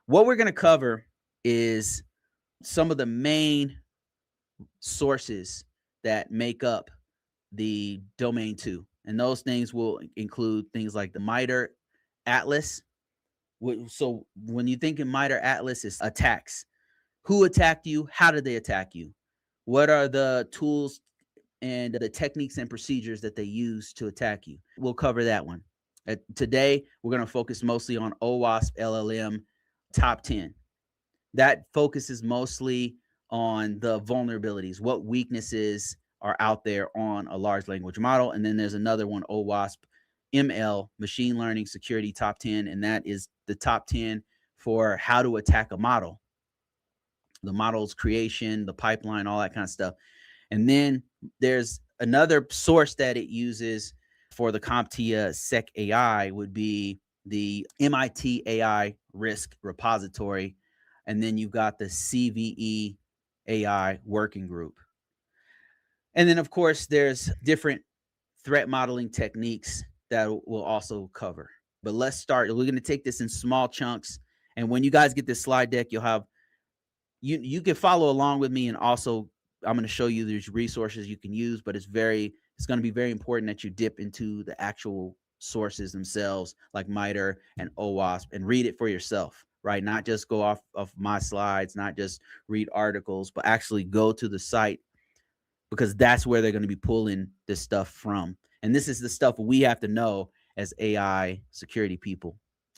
What we're going to cover is some of the main sources that make up the domain 2. And those things will include things like the MITRE Atlas. So when you think in MITRE Atlas, it's attacks. Who attacked you? How did they attack you? What are the tools and the techniques and procedures that they use to attack you? We'll cover that one. Today, we're going to focus mostly on OWASP LLM top 10. That focuses mostly on the vulnerabilities, what weaknesses are out there on a large language model. And then there's another one, OWASP ML, Machine Learning Security Top 10, and that is the top 10 for how to attack a model, the model's creation, the pipeline, all that kind of stuff. And then there's another source that it uses for the CompTIA SecAI would be the MIT AI Risk Repository. And then you've got the CVE AI Working Group. And then, of course, there's different threat modeling techniques that we'll also cover. But let's start. We're going to take this in small chunks. And when you guys get this slide deck, you'll have, you can follow along with me. And also, I'm going to show you these resources you can use, but it's going to be very important that you dip into the actual sources themselves, like MITRE and OWASP, and read it for yourself, right? Not just go off of my slides, not just read articles, but actually go to the site, because that's where they're going to be pulling this stuff from. And this is the stuff we have to know as AI security people.